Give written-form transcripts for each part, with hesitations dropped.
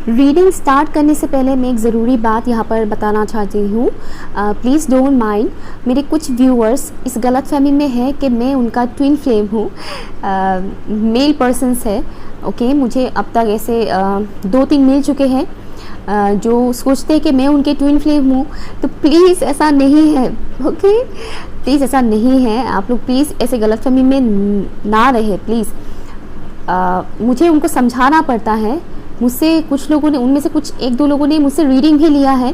Reading start करने से पहले मैं एक ज़रूरी बात यहाँ पर बताना चाहती हूँ। प्लीज़ डोंट माइंड, मेरे कुछ व्यूअर्स इस गलतफहमी में है कि मैं उनका ट्विन फ्लेम हूँ। मेल पर्सन्स है, ओके। मुझे अब तक ऐसे 2-3 मिल चुके हैं जो सोचते हैं कि मैं उनके ट्विन फ्लेम हूँ। तो प्लीज़ ऐसा नहीं है, ओके। प्लीज़ ऐसा नहीं है। आप लोग प्लीज़ ऐसे गलतफहमी में ना रहे प्लीज़। मुझे उनको समझाना पड़ता है। मुझसे कुछ लोगों ने, उनमें से कुछ 1-2 लोगों ने मुझसे रीडिंग भी लिया है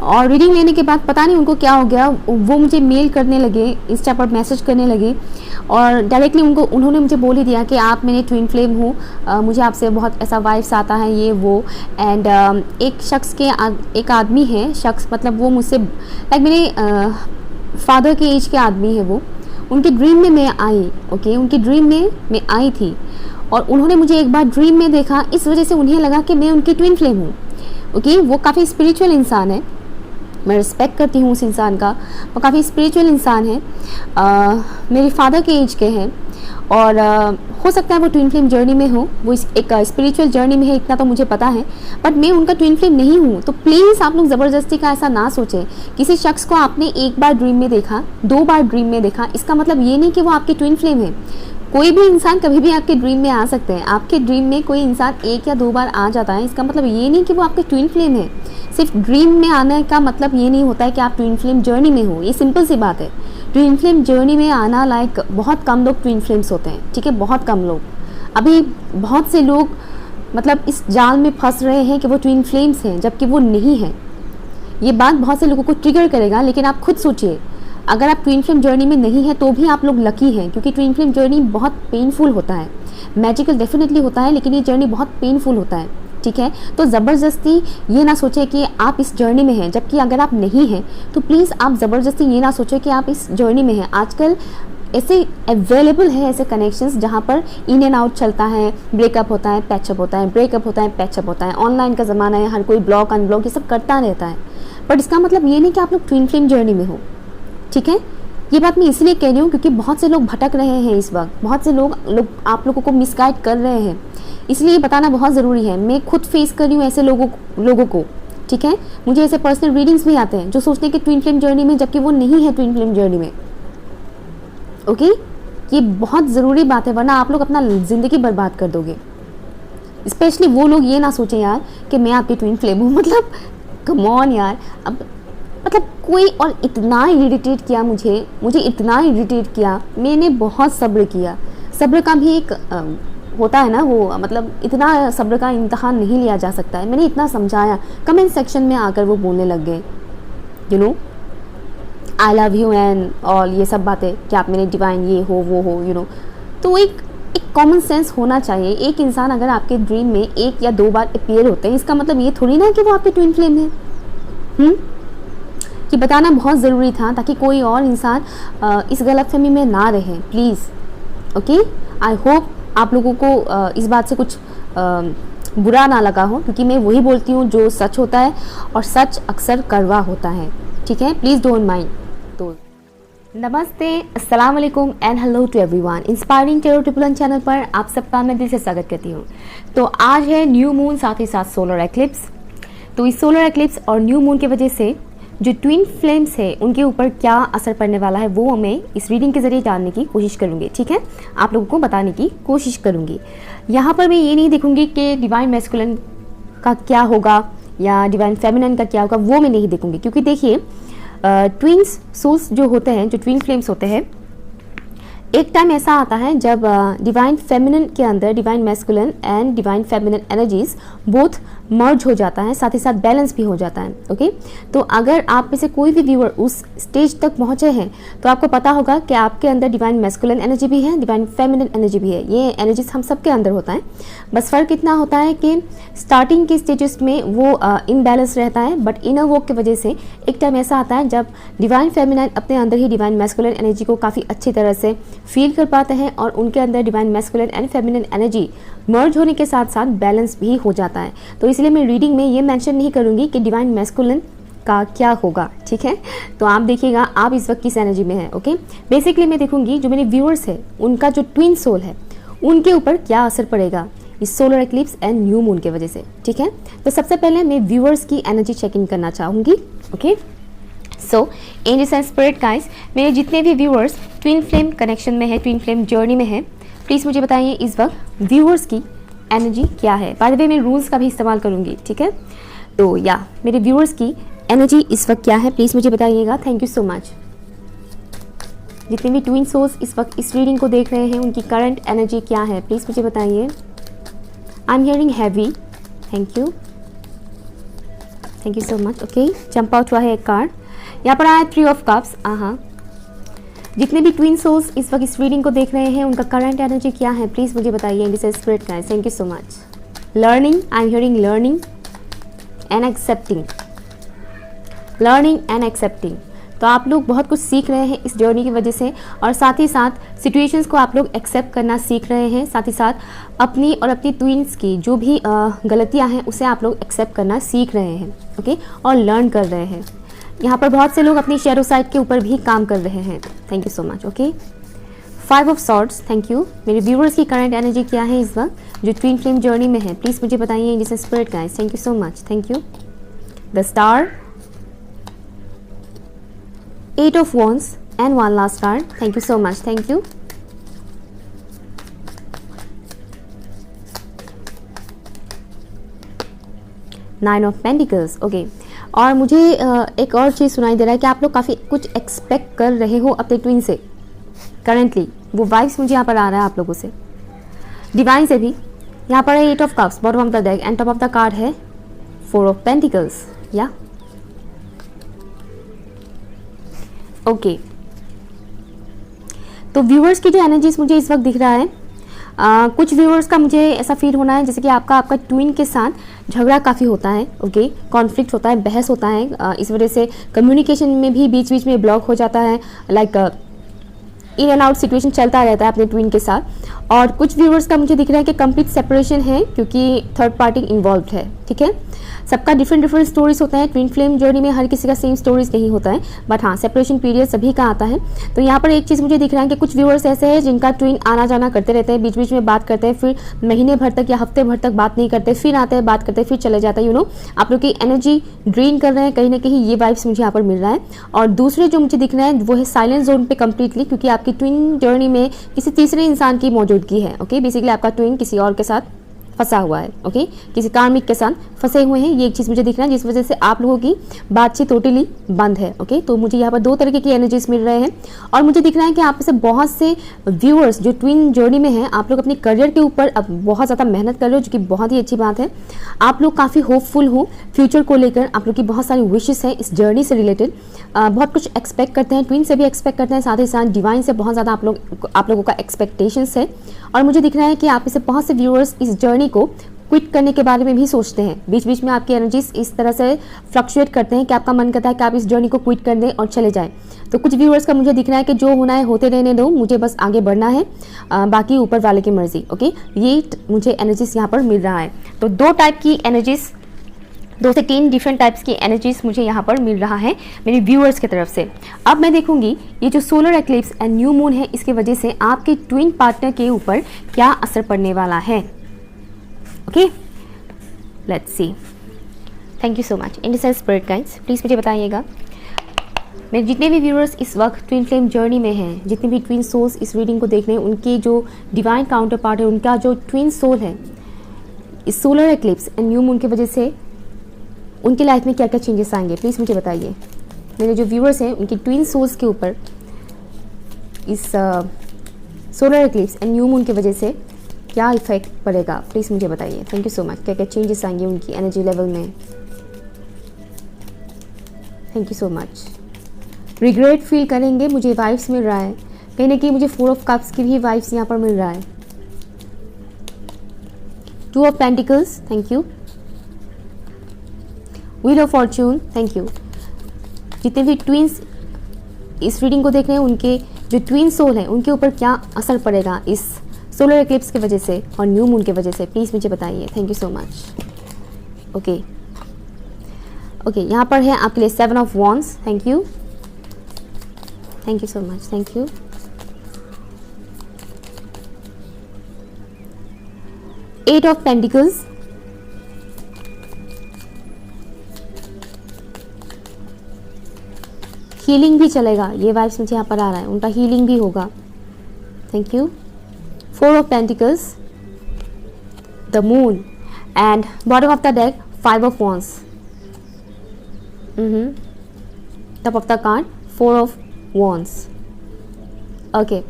और रीडिंग लेने के बाद पता नहीं उनको क्या हो गया, वो मुझे मेल करने लगे, इंस्टा पर मैसेज करने लगे और डायरेक्टली उन्होंने मुझे बोल ही दिया कि आप मेरे ट्विन फ्लेम हो, मुझे आपसे बहुत ऐसा वाइब्स आता है, ये वो। एंड एक आदमी है, शख्स मतलब वो मुझसे लाइक मेरे फादर के एज के आदमी है वो। उनके ड्रीम में मैं आई, ओके। उनकी ड्रीम में मैं आई थी और उन्होंने मुझे एक बार ड्रीम में देखा, इस वजह से उन्हें लगा कि मैं उनकी ट्विन फ्लेम हूँ, ओके। वो काफ़ी स्पिरिचुअल इंसान है, मैं रिस्पेक्ट करती हूँ उस इंसान का। वो काफ़ी स्पिरिचुअल इंसान है, मेरे फादर के एज के हैं और हो सकता है वो ट्विन फ्लेम जर्नी में हो, वो एक स्पिरिचुअल जर्नी में है, इतना तो मुझे पता है। बट मैं उनका ट्विन फ्लेम नहीं हूँ। तो प्लीज़ आप लोग ज़बरदस्ती का ऐसा ना सोचें। किसी शख्स को आपने एक बार ड्रीम में देखा, 2 बार ड्रीम में देखा, इसका मतलब ये नहीं कि वो आपकी ट्विन फ्लेम है। कोई भी इंसान कभी भी आपके ड्रीम में आ सकते हैं। आपके ड्रीम में कोई इंसान 1 या 2 बार आ जाता है, इसका मतलब ये नहीं कि वो आपके ट्विन फ्लेम है। सिर्फ ड्रीम में आने का मतलब ये नहीं होता है कि आप ट्विन फ्लेम जर्नी में हो। ये सिंपल सी बात है। ट्विन फ्लेम जर्नी में आना लाइक बहुत कम लोग ट्विन फ्लेम्स होते हैं, ठीक है, बहुत कम लोग। अभी बहुत से लोग मतलब इस जाल में फंस रहे हैं कि वो ट्विन फ्लेम्स हैं, जबकि वो नहीं है। ये बात बहुत से लोगों को ट्रिगर करेगा, लेकिन आप खुद सोचिए, अगर आप ट्विन फ्लेम जर्नी में नहीं है तो भी आप लोग लकी हैं, क्योंकि ट्विन फ्लेम जर्नी बहुत पेनफुल होता है। मैजिकल डेफिनेटली होता है, लेकिन ये जर्नी बहुत पेनफुल होता है, ठीक है। तो ज़बरदस्ती ये ना सोचें कि आप इस जर्नी में हैं, जबकि अगर आप नहीं हैं तो प्लीज़ आप ज़बरदस्ती ये ना सोचें कि आप इस जर्नी में हैं। आजकल ऐसे अवेलेबल है ऐसे कनेक्शंस जहाँ पर इन एंड आउट चलता है, ब्रेकअप होता है, पैचअप होता है, ब्रेकअप होता है, पैचअप होता है। ऑनलाइन का ज़माना है, हर कोई ब्लॉक अनब्लॉक ये सब करता रहता है। बट इसका मतलब ये नहीं कि आप लोग ट्विन फ्लेम जर्नी में हो, ठीक है। ये बात मैं इसलिए कह रही हूँ क्योंकि बहुत से लोग भटक रहे हैं इस वक्त, बहुत से लोग आप लोगों को मिसगाइड कर रहे हैं, इसलिए बताना बहुत ज़रूरी है। मैं खुद फेस कर रही हूँ ऐसे लोगों को, ठीक है। मुझे ऐसे पर्सनल रीडिंग्स भी आते हैं जो सोचते हैं कि ट्विन फ्लेम जर्नी में, जबकि वो नहीं है ट्विन फ्लेम जर्नी में, ओके। ये बहुत ज़रूरी बात है, वरना आप लोग अपना ज़िंदगी बर्बाद कर दोगे। स्पेशली वो लोग ये ना सोचें यार कि मैं आपकी ट्विन फ्लेम हूँ, मतलब कम ऑन यार। अब मतलब कोई और इतना इरिटेट किया मुझे इतना इरिटेट किया, मैंने बहुत सब्र किया। सब्र का भी एक होता है ना, वो मतलब इतना सब्र का इम्तहान नहीं लिया जा सकता है। मैंने इतना समझाया, कमेंट सेक्शन में आकर वो बोलने लग गए, you know, I love you and all ये सब बातें कि आप मेरे डिवाइन ये हो वो हो, यू नो। तो एक कॉमन सेंस होना चाहिए। एक इंसान अगर आपके ड्रीम में 1 या 2 बार अपीयर होते हैं, इसका मतलब ये थोड़ी ना कि वो आपके ट्विन फ्लेम है। कि बताना बहुत ज़रूरी था ताकि कोई और इंसान इस गलतफहमी में ना रहे, प्लीज़, ओके। आई होप आप लोगों को इस बात से कुछ बुरा ना लगा हो, क्योंकि मैं वही बोलती हूँ जो सच होता है और सच अक्सर कड़वा होता है, ठीक है। Please don't mind. तो नमस्ते, अस्सलाम वालेकुम and hello to everyone. Inspiring tarot triple one channel पर आप सबका मैं दिल से स्वागत करती हूँ। तो आज है न्यू मून, साथ ही साथ सोलर एक्लिप्स। तो इस सोलर एक्लिप्स और न्यू मून की वजह से जो ट्विन फ्लेम्स है उनके ऊपर क्या असर पड़ने वाला है वो मैं इस रीडिंग के ज़रिए जानने की कोशिश करूँगी, ठीक है। आप लोगों को बताने की कोशिश करूँगी। यहाँ पर मैं ये नहीं देखूँगी कि डिवाइन मैस्कुलिन का क्या होगा या डिवाइन फेमिनिन का क्या होगा, वो मैं नहीं देखूँगी। क्योंकि देखिए, ट्विन्स सोल्स जो होते हैं, जो ट्विन फ्लेम्स होते हैं, एक टाइम ऐसा आता है जब डिवाइन फेमिनिन के अंदर divine masculine and divine feminine energies both merge हो जाता है, साथ ही साथ बैलेंस भी हो जाता है, ओके। तो अगर आप में से कोई भी व्यूअर उस स्टेज तक पहुंचे हैं तो आपको पता होगा कि आपके अंदर डिवाइन मैस्कुलिन एनर्जी भी है, डिवाइन फेमिनिन एनर्जी भी है। ये एनर्जीज हम सबके अंदर होता है, बस फ़र्क इतना होता है कि स्टार्टिंग के स्टेजेस में वो इनबैलेंस रहता है, बट इनर वर्क की वजह से एक टाइम ऐसा आता है जब डिवाइन फेमिनिन अपने अंदर ही डिवाइन मैस्कुलिन एनर्जी को काफ़ी अच्छी तरह से फील कर पाते हैं और उनके अंदर divine masculine and feminine energy merge होने के साथ साथ बैलेंस भी हो जाता है। तो इसलिए मैं रीडिंग में ये मेंशन नहीं करूँगी कि डिवाइन मैस्कुलिन का क्या होगा, ठीक है। तो आप देखिएगा आप इस वक्त किस एनर्जी में है, ओके। बेसिकली मैं देखूंगी जो मेरे व्यूअर्स है उनका जो ट्विन सोल है उनके ऊपर क्या असर पड़ेगा इस solar eclipse and new moon के वजह से, ठीक है। तो सबसे पहले मैं व्यूअर्स की एनर्जी चेक इन करना चाहूँगी, okay. So angels and spirit guys, मेरे जितने भी व्यूअर्स ट्विन फ्लेम कनेक्शन में है, ट्विन फ्लेम जर्नी में है, प्लीज़ मुझे बताइए इस वक्त व्यूअर्स की एनर्जी क्या है। बाय द वे मैं रूल्स का भी इस्तेमाल करूँगी, ठीक है। तो या मेरे व्यूअर्स की एनर्जी इस वक्त क्या है, प्लीज़ मुझे बताइएगा। Thank you so much. जितने भी ट्विन सोल्स इस वक्त इस रीडिंग को देख रहे हैं, उनकी करंट एनर्जी क्या है, प्लीज़ मुझे बताइए। I am hearing heavy, thank you so much. Okay, jump out हुआ है एक कार्ड, यहाँ पर आया 3 ऑफ कप्स। हाँ, जितने भी ट्विन सोल्स इस वक्त इस रीडिंग को देख रहे हैं, उनका करंट एनर्जी क्या है, प्लीज़ मुझे बताइए। This is spirit guys, thank you so much. Learning, I am hearing learning and accepting, learning and accepting. तो आप लोग बहुत कुछ सीख रहे हैं इस जर्नी की वजह से, और साथ ही साथ सिचुएशंस को आप लोग एक्सेप्ट करना सीख रहे हैं। साथ ही साथ अपनी और अपनी ट्विंस की जो भी गलतियां हैं उसे आप लोग एक्सेप्ट करना सीख रहे हैं, ओके, और लर्न कर रहे हैं। यहाँ पर बहुत से लोग अपनी शेडो साइड के ऊपर भी काम कर रहे हैं। Thank you so much. Okay, 5 of swords, thank you. मेरे व्यूअर्स की करंट एनर्जी क्या है इस वक्त जो ट्विन फ्लेम जर्नी में है, प्लीज़ मुझे बताइए। जिस spirit guys, thank you so much, thank you. The star, 8 of wands and 1 last card. Thank you so much. Thank you. Nine of Pentacles. Okay. और मुझे एक और चीज़ सुनाई दे रहा है कि आप लोग काफ़ी कुछ एक्सपेक्ट कर रहे हो अपने ट्विन से करंटली। वो वाइब्स मुझे यहाँ पर आ रहा है आप लोगों से, डिवाइन से भी। यहाँ पर है 8 of Cups, bottom of the deck, and top of the card है 4 of Pentacles. या ओके, तो व्यूअर्स की जो एनर्जीज मुझे इस वक्त दिख रहा है, कुछ व्यूअर्स का मुझे ऐसा फील होना है जैसे कि आपका ट्विन के साथ झगड़ा काफ़ी होता है, ओके, कॉन्फ्लिक्ट होता है, बहस होता है। इस वजह से कम्युनिकेशन में भी बीच बीच में ब्लॉक हो जाता है, like in and out situation चलता रहता है अपने ट्विन के साथ। और कुछ व्यूअर्स का मुझे दिख रहा है कि कंप्लीट सेपरेशन है क्योंकि थर्ड पार्टी इन्वॉल्व है, ठीक है। सबका डिफरेंट स्टोरीज होता है ट्विन फ्लेम जर्नी में, हर किसी का सेम स्टोरीज नहीं होता है, बट हाँ सेपरेशन पीरियड सभी का आता है। तो यहाँ पर एक चीज़ मुझे दिख रहा है कि कुछ व्यूअर्स ऐसे हैं जिनका ट्विन आना जाना करते रहते हैं, बीच बीच में बात करते हैं, फिर महीने भर तक या हफ्ते भर तक बात नहीं करते, फिर आते हैं बात करते हैं, फिर चले जाता है। यू नो, आप लोग की एनर्जी ड्रेन कर रहे हैं कहीं ना कहीं, ये वाइब्स मुझे यहाँ पर मिल रहा है। और दूसरे जो मुझे दिख रहे हैं वो है साइलेंट जोन पे कम्प्लीटली, क्योंकि आपकी ट्विन जर्नी में किसी तीसरे इंसान की मौजूदगी है, ओके। बेसिकली आपका ट्विन किसी और के साथ फंसा हुआ है, ओके, किसी कार्मिक के साथ फंसे हुए हैं, ये एक चीज़ मुझे दिख रहा है, जिस वजह से आप लोगों की बातचीत टोटली बंद है, ओके। तो मुझे यहाँ पर 2 तरीके की एनर्जीज मिल रहे हैं। और मुझे दिख रहा है कि आप में से बहुत से व्यूअर्स जो ट्विन जर्नी में हैं, आप लोग अपने करियर के ऊपर अब बहुत ज़्यादा मेहनत कर रहे हो, जो कि बहुत ही अच्छी बात है। आप लोग काफ़ी होपफुल हो फ्यूचर को लेकर, आप लोग की बहुत सारी विशेस हैं इस जर्नी से रिलेटेड, बहुत कुछ एक्सपेक्ट करते हैं, ट्विन से भी एक्सपेक्ट करते हैं, साथ ही साथ डिवाइन से बहुत ज़्यादा आप लोगों का एक्सपेक्टेशंस है। और मुझे दिख रहा है कि आप में से बहुत से व्यूअर्स इस जर्नी को क्विट करने के बारे में भी सोचते हैं। बीच बीच में आपकी एनर्जीज इस तरह से फ्लक्चुएट करते हैं कि आपका मन करता है कि आप इस जर्नी को क्विट कर दें और चले जाएं। तो कुछ व्यूअर्स का मुझे दिख रहा है कि जो होना है होते रहने दो, मुझे बस आगे बढ़ना है, बाकी ऊपर वाले की मर्जी, ओके। ये मुझे एनर्जीज यहाँ पर मिल रहा है। तो 2 टाइप की एनर्जीज, 2 से 3 डिफरेंट टाइप्स की एनर्जीज मुझे यहाँ पर मिल रहा है मेरे व्यूअर्स की तरफ से। अब मैं देखूंगी ये जो solar eclipse and new moon है, इसकी वजह से आपके ट्विन पार्टनर के ऊपर क्या असर पड़ने वाला है, okay. Let's see. Thank you so much. इंडिसाइड स्पिरिट गाइड्स, प्लीज़ मुझे बताइएगा मेरे जितने भी व्यूअर्स इस वक्त ट्विन फ्लेम जर्नी में हैं, जितने भी ट्विन सोल्स इस रीडिंग को देख रहे हैं, उनके जो डिवाइन काउंटर पार्ट है, उनका जो ट्विन सोल है, इस solar eclipse and new moon की वजह से उनकी लाइफ में क्या क्या चेंजेस आएंगे, प्लीज़ मुझे बताइए। मेरे जो व्यूअर्स हैं उनकी ट्विन सोल्स के ऊपर इस solar eclipse and new moon की वजह से क्या इफेक्ट पड़ेगा, प्लीज़ मुझे बताइए। Thank you so much. क्या क्या चेंजेस आएंगे उनकी एनर्जी लेवल में, thank you so much. Regret feel करेंगे, मुझे वाइब्स मिल रहा है कहीं ना कहीं, मुझे 4 ऑफ कप्स की भी वाइब्स यहाँ पर मिल रहा है। 2 of pentacles, thank you. Wheel of Fortune, thank you. जितने भी ट्विंस इस रीडिंग को देख रहे हैं, उनके जो ट्विन सोल हैं उनके ऊपर क्या असर पड़ेगा इस सोलर एक्लिप्स की वजह से और न्यू मून की वजह से, प्लीज़ मुझे बताइए। Thank you so much. Okay okay, यहाँ पर है आपके लिए 7 of wands, thank you, thank you so much, thank you. 8 of pentacles, healing भी चलेगा, ये वाइब्स मुझे यहाँ पर आ रहा है, उनका हीलिंग भी होगा। Thank you. 4 of pentacles, the moon and bottom of the deck 5 of wands, top of the card 4 of wands. Okay,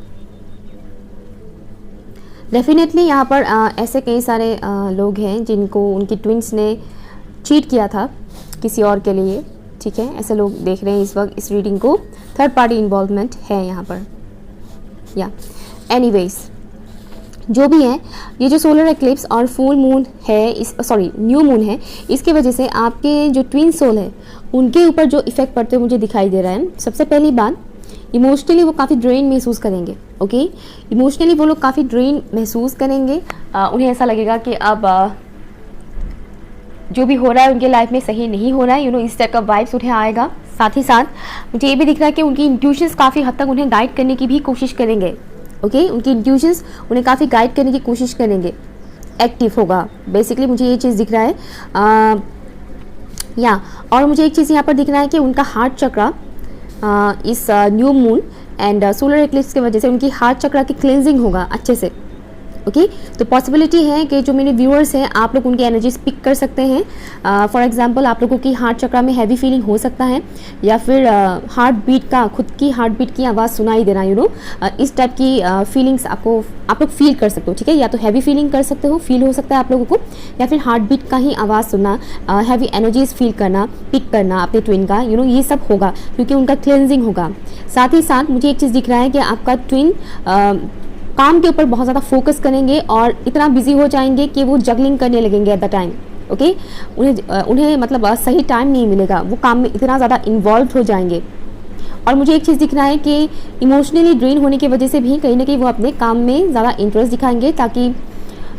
definitely यहाँ पर ऐसे कई सारे लोग हैं जिनको उनकी ट्विंस ने चीट किया था किसी और के लिए, ठीक है, ऐसे लोग देख रहे हैं इस वक्त इस रीडिंग को, थर्ड पार्टी इन्वॉल्वमेंट है यहाँ पर, या एनीवेज जो भी है, ये जो सोलर एक्लिप्स और फुल मून है, इस न्यू मून है, इसकी वजह से आपके जो ट्विन सोल है उनके ऊपर जो इफेक्ट पड़ते हुए मुझे दिखाई दे रहा है। सबसे पहली बात, इमोशनली वो काफ़ी ड्रेन महसूस करेंगे। ओके, इमोशनली वो लोग काफ़ी ड्रेन महसूस करेंगे, उन्हें ऐसा लगेगा कि अब जो भी हो रहा है उनके लाइफ में सही नहीं हो रहा है, इस टाइप का वाइब्स उन्हें आएगा। साथ ही साथ मुझे ये भी दिख रहा है कि उनकी इंट्यूशंस काफ़ी हद तक उन्हें गाइड करने की भी कोशिश करेंगे। ओके, उनकी इंट्यूशंस उन्हें काफ़ी गाइड करने की कोशिश करेंगे, एक्टिव होगा, बेसिकली मुझे ये चीज़ दिख रहा है। और मुझे एक चीज़ यहाँ पर दिख रहा है कि उनका हार्ट चक्रा इस new moon and solar eclipse की वजह से उनकी हार्ट चक्रा की क्लेंजिंग होगा अच्छे से। ओके, तो पॉसिबिलिटी है कि जो मेरे व्यूअर्स हैं आप लोग उनकी एनर्जीज पिक कर सकते हैं। फॉर एग्जांपल आप लोगों की हार्ट चक्रा में हैवी फीलिंग हो सकता है, या फिर हार्ट बीट का, खुद की हार्ट बीट की आवाज़ सुनाई देना, इस टाइप की फीलिंग्स आप लोग फील कर सकते हो, ठीक है, या तो हैवी फीलिंग कर सकते हो, फील हो सकता है आप लोगों को, या फिर हार्ट बीट का ही आवाज़ सुनना, हैवी एनर्जीज फील करना, पिक करना अपने ट्विन का, ये सब होगा क्योंकि उनका क्लेंजिंग होगा। साथ ही साथ मुझे एक चीज़ दिख रहा है कि आपका ट्विन काम के ऊपर बहुत ज़्यादा फोकस करेंगे और इतना बिजी हो जाएंगे कि वो जगलिंग करने लगेंगे एट द टाइम। ओके, उन्हें मतलब सही टाइम नहीं मिलेगा, वो काम में इतना ज़्यादा इन्वॉल्व हो जाएंगे। और मुझे एक चीज़ दिख रहा है कि इमोशनली ड्रेन होने की वजह से भी कहीं ना कहीं वो अपने काम में ज़्यादा इंटरेस्ट दिखाएंगे, ताकि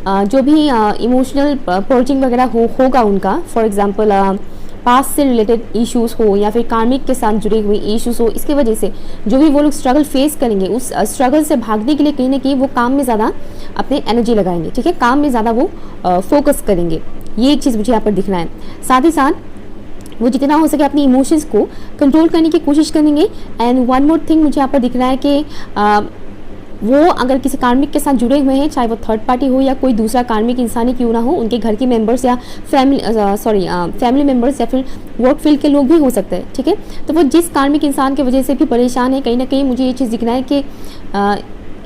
जो भी इमोशनल पर्चिंग वगैरह होगा उनका, फॉर एग्जांपल पास्ट से रिलेटेड इश्यूज़ हो या फिर कार्मिक के साथ जुड़े हुए इश्यूज़ हो, इसकी वजह से जो भी वो लोग स्ट्रगल फेस करेंगे, उस स्ट्रगल से भागने के लिए कहीं ना कहीं वो काम में ज़्यादा अपने एनर्जी लगाएंगे, ठीक है, काम में ज़्यादा वो फोकस करेंगे। ये एक चीज़ मुझे यहाँ पर दिख रहा है। साथ ही साथ वो जितना हो सके अपनी इमोशंस को कंट्रोल करने की कोशिश करेंगे। एंड वन मोर थिंग मुझे यहाँ पर दिख रहा है कि वो अगर किसी कार्मिक के साथ जुड़े हुए हैं, चाहे वो थर्ड पार्टी हो या कोई दूसरा कार्मिक इंसान ही क्यों ना हो, उनके घर के मेंबर्स या फैमिली मेंबर्स या फिर वर्क फील्ड के लोग भी हो सकते हैं, ठीक है, तो वो जिस कार्मिक इंसान की वजह से भी परेशान है, कहीं ना कहीं मुझे ये चीज़ दिख रहा है कि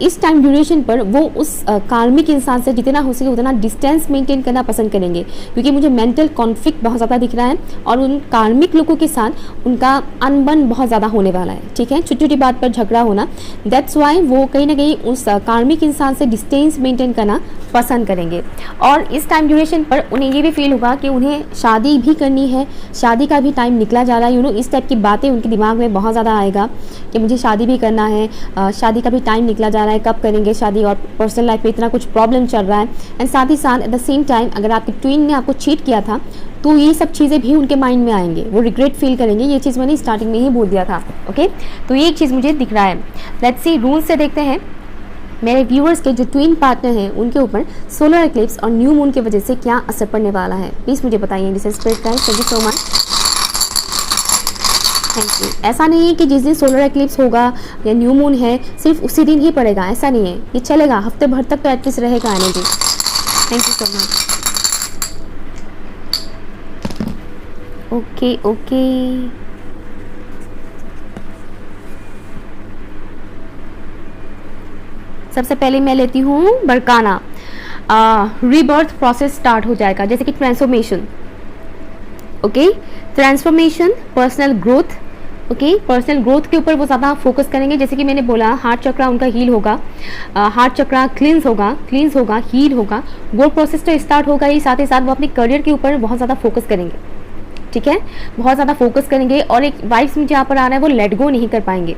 इस टाइम ड्यूरेशन पर वो उस कार्मिक इंसान से जितना हो सके उतना डिस्टेंस मेंटेन करना पसंद करेंगे, क्योंकि मुझे मेंटल कॉन्फ्लिक्ट बहुत ज़्यादा दिख रहा है और उन कार्मिक लोगों के साथ उनका अनबन बहुत ज़्यादा होने वाला है, ठीक है, छोटी छोटी बात पर झगड़ा होना। दैट्स वाई वो कहीं ना कहीं उस कार्मिक इंसान से डिस्टेंस मेंटेन करना पसंद करेंगे। और इस टाइम ड्यूरेशन पर उन्हें ये भी फील होगा कि उन्हें शादी भी करनी है, शादी का भी टाइम निकला जा रहा है, इस टाइप की बातें उनके दिमाग में बहुत ज़्यादा आएगा कि मुझे शादी भी करना है, शादी का भी टाइम निकला जा रहा है, कब करेंगे शादी, और पर्सनल लाइफ में इतना कुछ प्रॉब्लम चल रहा है। एंड साथ ही साथ एट द सेम टाइम अगर आपके ट्विन ने आपको चीट किया था तो ये सब चीज़ें भी उनके माइंड में आएंगे, वो रिग्रेट फील करेंगे। ये चीज़ मैंने स्टार्टिंग में ही बोल दिया था। ओके, तो ये एक चीज़ मुझे दिख रहा है। लेट्स सी रूल से देखते हैं मेरे व्यूअर्स के जो ट्विन पार्टनर हैं उनके ऊपर सोलर एक्लिप्स और न्यू मून की वजह से क्या असर पड़ने वाला है, प्लीज़ मुझे बताइए। This is spirit guide, thank you so much, thank you. ऐसा नहीं है कि जिस दिन सोलर एक्लिप्स होगा या न्यू मून है सिर्फ उसी दिन ही पड़ेगा, ऐसा नहीं है, ये चलेगा हफ्ते भर तक तो एटलीस्ट रहेगा energy. Thank you so much. Okay okay, सबसे पहले मैं लेती हूँ बरकाना। रीबर्थ प्रोसेस स्टार्ट हो जाएगा, जैसे कि transformation. Okay, transformation, personal growth. Okay, personal growth के ऊपर वो ज़्यादा फोकस करेंगे। जैसे कि मैंने बोला, हार्ट चक्रा उनका हील होगा, हार्ट चक्रा क्लींस होगा, हील होगा, वो प्रोसेस तो स्टार्ट होगा ही। साथ ही साथ वो अपने करियर के ऊपर बहुत ज़्यादा फोकस करेंगे, ठीक है, बहुत ज़्यादा फोकस करेंगे। और एक वाइब्स मुझे यहाँ पर आ रहा है, वो लेट गो नहीं कर पाएंगे।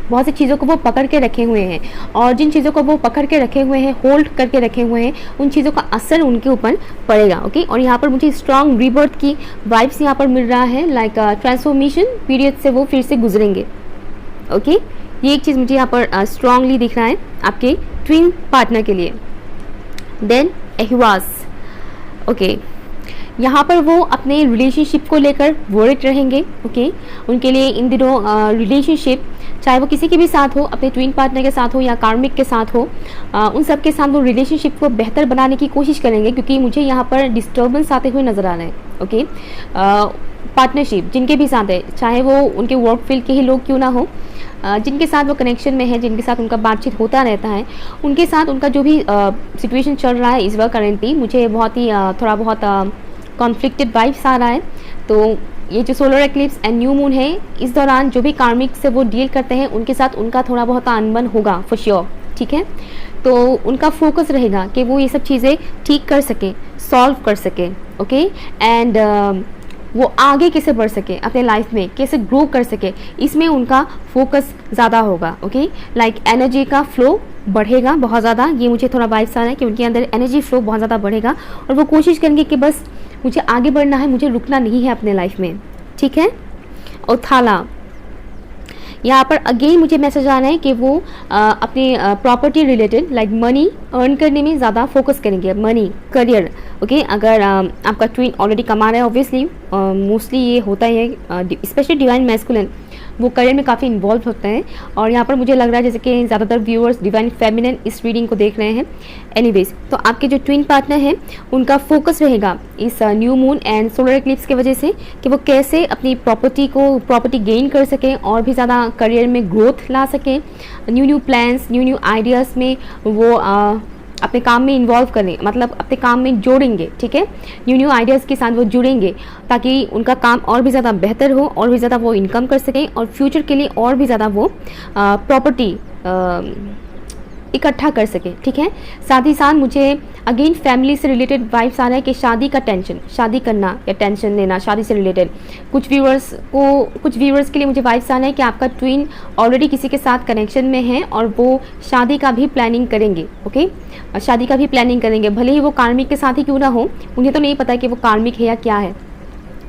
बहुत सी चीज़ों को वो पकड़ के रखे हुए हैं, और जिन चीज़ों को वो पकड़ के रखे हुए हैं, होल्ड करके रखे हुए हैं, उन चीज़ों का असर उनके ऊपर पड़ेगा। ओके, और यहाँ पर मुझे स्ट्रॉन्ग रीबर्थ की वाइब्स यहाँ पर मिल रहा है, लाइक ट्रांसफॉर्मेशन पीरियड से वो फिर से गुजरेंगे। ओके, ये एक चीज़ मुझे यहाँ पर स्ट्रांगली दिख रहा है आपके ट्विन पार्टनर के लिए। देन एहवास। ओके, यहाँ पर वो अपने रिलेशनशिप को लेकर वरिड रहेंगे। ओके, उनके लिए इन दिनों रिलेशनशिप, चाहे वो किसी के भी साथ हो, अपने ट्विन पार्टनर के साथ हो या कार्मिक के साथ हो, उन सब के साथ वो रिलेशनशिप को बेहतर बनाने की कोशिश करेंगे, क्योंकि मुझे यहाँ पर डिस्टर्बेंस आते हुए नज़र आ रहे हैं। ओके, पार्टनरशिप जिनके भी साथ है, चाहे वो उनके वर्क फील्ड के ही लोग क्यों ना हो, जिनके साथ वो कनेक्शन में है, जिनके साथ उनका बातचीत होता रहता है, उनके साथ उनका जो भी सिचुएशन चल रहा है इस वक्त करेंटली, मुझे बहुत ही थोड़ा बहुत कॉन्फ्लिक्टेड वाइब्स आ रहा है। तो ये जो solar eclipse and new moon है, इस दौरान जो भी कार्मिक से वो डील करते हैं उनके साथ उनका थोड़ा बहुत अनबन होगा फॉर श्योर। ठीक है, तो उनका फोकस रहेगा कि वो ये सब चीज़ें ठीक कर सके, सॉल्व कर सके। ओके, एंड वो आगे कैसे बढ़ सके, अपने लाइफ में कैसे ग्रो कर सके, इसमें उनका फोकस ज़्यादा होगा। ओके, लाइक एनर्जी का फ्लो बढ़ेगा बहुत ज़्यादा, ये मुझे थोड़ा वाइब्स आ रहा है कि उनके अंदर एनर्जी फ्लो बहुत ज़्यादा बढ़ेगा और वो कोशिश करेंगे कि बस मुझे आगे बढ़ना है, मुझे रुकना नहीं है अपने लाइफ में। ठीक है, और थाला, यहाँ पर अगेन मुझे मैसेज आ रहा है कि वो अपने property related like money earn करने में ज़्यादा फोकस करेंगे, मनी, करियर। ओके, अगर आपका ट्विन ऑलरेडी कमा रहा है, ऑब्वियसली मोस्टली ये होता है, स्पेशली डिवाइन मैस्कुलिन, वो करियर में काफ़ी इन्वॉल्व होते हैं। और यहाँ पर मुझे लग रहा है जैसे कि ज़्यादातर व्यूअर्स डिवाइन फेमिनिन इस रीडिंग को देख रहे हैं। एनीवेज, तो आपके जो ट्विन पार्टनर हैं उनका फोकस रहेगा इस new moon and solar eclipse की वजह से कि वो कैसे अपनी प्रॉपर्टी गेन कर सकें और भी ज़्यादा करियर में ग्रोथ ला सकें, न्यू प्लान्स, न्यू आइडियाज़ में वो अपने काम में इन्वॉल्व करें, मतलब अपने काम में जोड़ेंगे। ठीक है, न्यू आइडियाज़ के साथ वो जुड़ेंगे ताकि उनका काम और भी ज़्यादा बेहतर हो, और भी ज़्यादा वो इनकम कर सकें और फ्यूचर के लिए और भी ज़्यादा वो प्रॉपर्टी इकट्ठा कर सके। ठीक है, साथ ही साथ मुझे अगेन फैमिली से रिलेटेड वाइब्स आ रहा है कि शादी का टेंशन, शादी करना या टेंशन लेना शादी से रिलेटेड। कुछ व्यूअर्स के लिए मुझे वाइब्स आ रहा है कि आपका ट्विन ऑलरेडी किसी के साथ कनेक्शन में है और वो शादी का भी प्लानिंग करेंगे। ओके, शादी का भी प्लानिंग करेंगे, भले ही वो कार्मिक के साथ ही क्यों ना हो, उन्हें तो नहीं पता कि वो कार्मिक है या क्या है,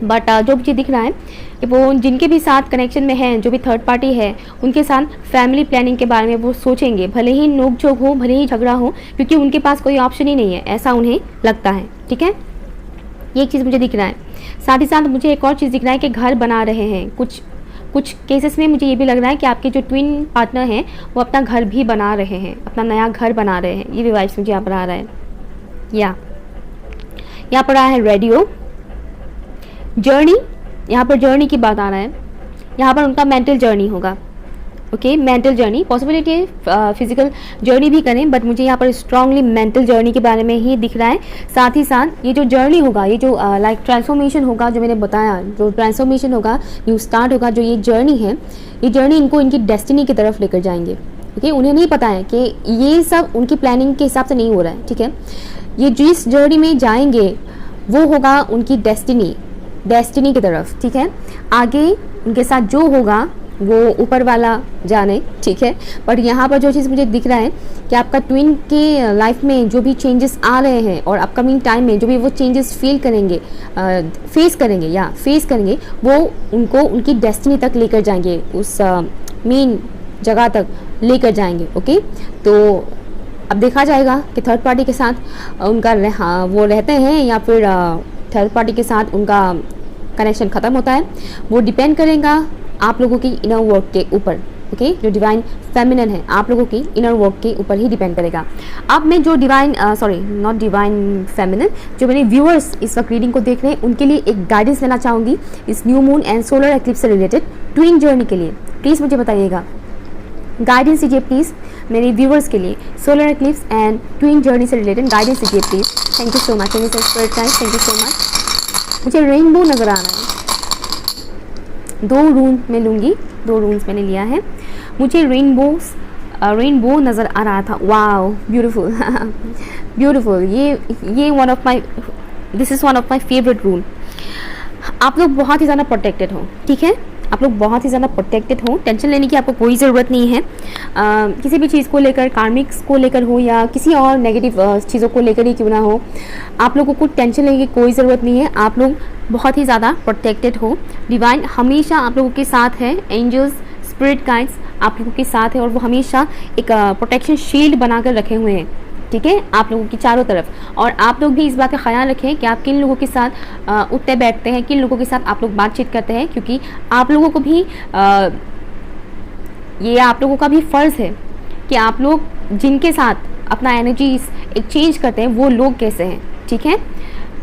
बट जो मुझे दिख रहा है कि वो जिनके भी साथ कनेक्शन में है, जो भी थर्ड पार्टी है, उनके साथ फैमिली प्लानिंग के बारे में वो सोचेंगे, भले ही नोक झोंक हो, भले ही झगड़ा हो, क्योंकि उनके पास कोई ऑप्शन ही नहीं है, ऐसा उन्हें लगता है। ठीक है, ये एक चीज़ मुझे दिख रहा है। साथ ही साथ मुझे एक और चीज़ दिख रहा है कि घर बना रहे हैं। कुछ केसेस में मुझे ये भी लग रहा है कि आपके जो ट्विन पार्टनर हैं वो अपना घर भी बना रहे हैं, अपना नया घर बना रहे हैं। ये भी वाइब्स मुझे यहाँ पर आ रहा है। यहाँ पर आया है रेडियो, जर्नी, यहाँ पर जर्नी की बात आ रहा है। यहाँ पर उनका मेंटल जर्नी होगा। ओके, मेंटल जर्नी, पॉसिबिलिटी है फिजिकल जर्नी भी करें, बट मुझे यहाँ पर स्ट्रांगली मेंटल जर्नी के बारे में ही दिख रहा है। साथ ही साथ ये जो जर्नी होगा, ये जो लाइक ट्रांसफॉर्मेशन होगा, जो मैंने बताया, जो ट्रांसफॉर्मेशन होगा, न्यू स्टार्ट होगा, जो ये जर्नी है, ये जर्नी इनको इनकी डेस्टिनी की तरफ लेकर जाएंगे। ओके, उन्हें नहीं पता है कि ये सब उनकी प्लानिंग के हिसाब से नहीं हो रहा है। ठीक है, ये जिस जर्नी में जाएंगे वो होगा उनकी डेस्टिनी की तरफ। ठीक है, आगे उनके साथ जो होगा वो ऊपर वाला जाने। ठीक है, बट यहाँ पर जो चीज़ मुझे दिख रहा है कि आपका ट्विन के लाइफ में जो भी चेंजेस आ रहे हैं और अपकमिंग टाइम में जो भी वो चेंजेस फेस करेंगे, वो उनको उनकी डेस्टिनी तक लेकर जाएंगे, उस मेन जगह तक लेकर जाएंगे। ओके, तो अब देखा जाएगा कि थर्ड पार्टी के साथ उनका वो रहते हैं या फिर थर्ड पार्टी के साथ उनका कनेक्शन ख़त्म होता है। वो डिपेंड करेगा आप लोगों की इनर वर्क के ऊपर। ओके, जो डिवाइन फेमिनिन है आप लोगों की इनर वर्क के ऊपर ही डिपेंड करेगा। अब मैं जो जो मेरे व्यूअर्स इस वक्त रीडिंग को देख रहे हैं उनके लिए एक गाइडेंस देना चाहूँगी इस new moon and solar eclipse से रिलेटेड ट्विन जर्नी के लिए। प्लीज़ मुझे बताइएगा, गाइडेंस दीजिए प्लीज़ मेरे व्यूअर्स के लिए, solar eclipse and twin journey से रिलेटेड गाइडेंस दीजिए please. Thank you so much, thank you so much. मुझे रेनबो नज़र आ रहा है, 2 रून में लूँगी, 2 रून्स मैंने लिया है। मुझे रेनबो नज़र आ रहा था। Wow, beautiful beautiful. ये this is one of my favourite rune. आप लोग बहुत ही ज़्यादा प्रोटेक्टेड हो। ठीक है, आप लोग बहुत ही ज़्यादा प्रोटेक्टेड हो, टेंशन लेने की आपको कोई ज़रूरत नहीं है। किसी भी चीज़ को लेकर, कार्मिक्स को लेकर हो या किसी और नेगेटिव चीज़ों को लेकर ही क्यों ना हो, आप लोगों को टेंशन लेने की कोई ज़रूरत नहीं है। आप लोग बहुत ही ज़्यादा प्रोटेक्टेड हो। डिवाइन हमेशा आप लोगों के साथ है, एंजल्स, स्पिरिट गाइड्स आप लोगों के साथ है और वो हमेशा एक प्रोटेक्शन शील्ड बनाकर रखे हुए हैं ठीक है, आप लोगों की चारों तरफ। और आप लोग भी इस बात का ख्याल रखें कि आप किन लोगों के साथ उठते बैठते हैं, किन लोगों के साथ आप लोग बातचीत करते हैं, क्योंकि आप लोगों को भी ये आप लोगों का भी फ़र्ज़ है कि आप लोग जिनके साथ अपना एनर्जीज एक्सचेंज करते हैं वो लोग कैसे हैं, ठीक है।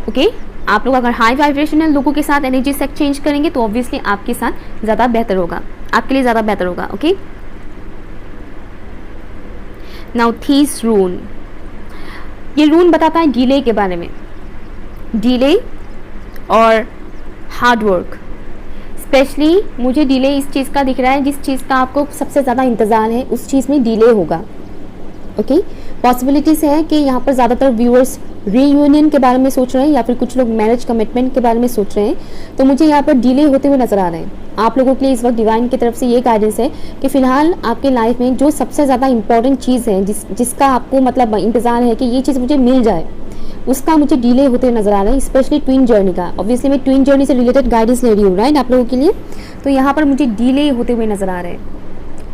ओके, आप लोग अगर हाई वाइब्रेशनल लोगों के साथ एनर्जी से एक्सचेंज करेंगे तो ऑब्वियसली आपके साथ ज़्यादा बेहतर होगा, आपके लिए ज़्यादा बेहतर होगा। ओके, नाउ थीस रून, ये रून बताता है डिले के बारे में, डिले और हार्ड वर्क। स्पेशली मुझे डिले इस चीज़ का दिख रहा है, जिस चीज़ का आपको सबसे ज़्यादा इंतज़ार है उस चीज़ में डिले होगा। ओके, पॉसिबिलिटीज है कि यहाँ पर ज़्यादातर व्यूअर्स रीयूनियन के बारे में सोच रहे हैं या फिर कुछ लोग मैरिज कमिटमेंट के बारे में सोच रहे हैं, तो मुझे यहाँ पर डिले होते हुए नजर आ रहे हैं। आप लोगों के लिए इस वक्त डिवाइन की तरफ से ये गाइडेंस है कि फिलहाल आपके लाइफ में जो सबसे ज़्यादा इंपॉर्टेंट चीज़ है, जिसका आपको मतलब इंतज़ार है कि ये चीज़ मुझे मिल जाए, उसका मुझे डिले होते हुए नजर आ रहा है, स्पेशली ट्विन जर्नी का। ऑब्वियसली मैं ट्विन जर्नी से रिलेटेड गाइडेंस ले रही हूँ राइट आप लोगों के लिए, तो यहाँ पर मुझे डिले होते हुए नजर आ रहे हैं।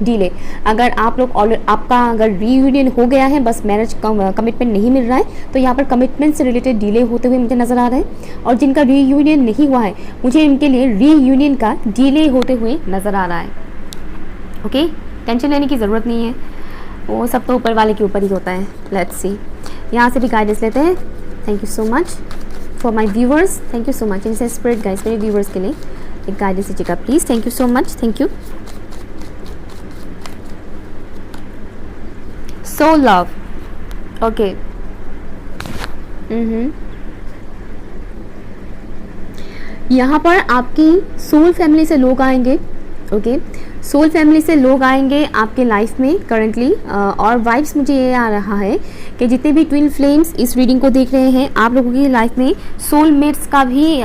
डिले, अगर आप लोग आपका अगर रीयूनियन हो गया है, बस मैरिज कमिटमेंट नहीं मिल रहा है, तो यहाँ पर कमिटमेंट से रिलेटेड डिले होते हुए मुझे नज़र आ रहा है। और जिनका रीयूनियन नहीं हुआ है, मुझे इनके लिए रीयूनियन का डिले होते हुए नज़र आ रहा है। ओके, टेंशन लेने की ज़रूरत नहीं है, वो सब तो ऊपर वाले के ऊपर ही होता है। लेट्स सी, यहाँ से भी गाइडेंस लेते हैं। Thank you so much for my viewers, thank you so much. इनसे स्प्रेड गाइस, मेरे व्यूवर्स के लिए एक गाइडेंस दीजिएगा please. Thank you so much, thank you. So love, okay, यहाँ पर आपकी सोल फैमिली से लोग आएंगे। ओके, सोल फैमिली से लोग आएंगे आपके लाइफ में करंटली। और वाइब्स मुझे ये आ रहा है कि जितने भी ट्विन फ्लेम्स इस रीडिंग को देख रहे हैं, आप लोगों की लाइफ में सोलमेट्स का भी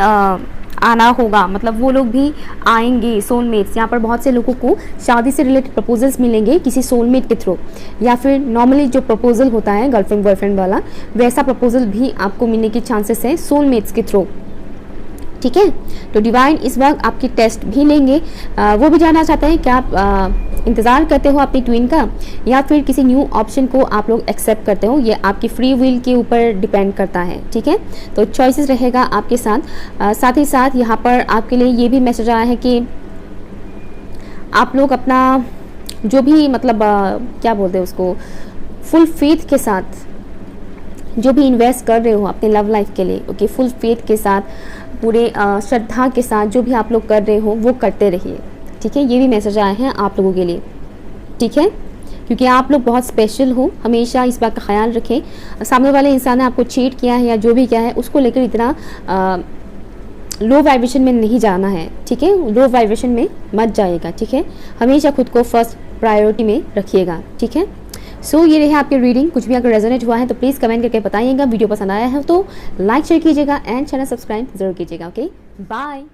आना होगा, मतलब वो लोग भी आएंगे सोलमेट्स। यहाँ पर बहुत से लोगों को शादी से रिलेटेड प्रपोजल्स मिलेंगे किसी सोलमेट के थ्रू, या फिर नॉर्मली जो प्रपोजल होता है गर्लफ्रेंड बॉयफ्रेंड वाला, वैसा प्रपोजल भी आपको मिलने के चांसेस है सोलमेट्स के थ्रू, ठीक है। तो डिवाइन इस वक्त आपकी टेस्ट भी लेंगे। वो भी जानना चाहते हैं कि आप इंतज़ार करते हो अपनी ट्विन का, या फिर किसी न्यू ऑप्शन को आप लोग एक्सेप्ट करते हो। ये आपकी फ्री विल के ऊपर डिपेंड करता है, ठीक है। तो चॉइसेस रहेगा आपके साथ। साथ ही साथ यहाँ पर आपके लिए ये भी मैसेज आया है कि आप लोग अपना जो भी मतलब क्या बोलते हैं उसको, फुल फेथ के साथ जो भी इन्वेस्ट कर रहे हो अपने लव लाइफ के लिए, ओके, फुल फेथ के साथ, पूरे श्रद्धा के साथ जो भी आप लोग कर रहे हो वो करते रहिए, ठीक है। ये भी मैसेज आए हैं आप लोगों के लिए, ठीक है, क्योंकि आप लोग बहुत स्पेशल हो। हमेशा इस बात का ख्याल रखें, सामने वाले इंसान ने आपको चीट किया है या जो भी किया है, उसको लेकर इतना लो वाइब्रेशन में नहीं जाना है, ठीक है। लो वाइब्रेशन में मत जाइएगा, ठीक है। हमेशा खुद को फर्स्ट प्रायोरिटी में रखिएगा, ठीक है। सो ये रहे आपके रीडिंग। कुछ भी अगर रेजोनेट हुआ है तो प्लीज़ कमेंट करके बताइएगा। वीडियो पसंद आया है तो लाइक शेयर कीजिएगा एंड चैनल सब्सक्राइब जरूर कीजिएगा। Okay, bye.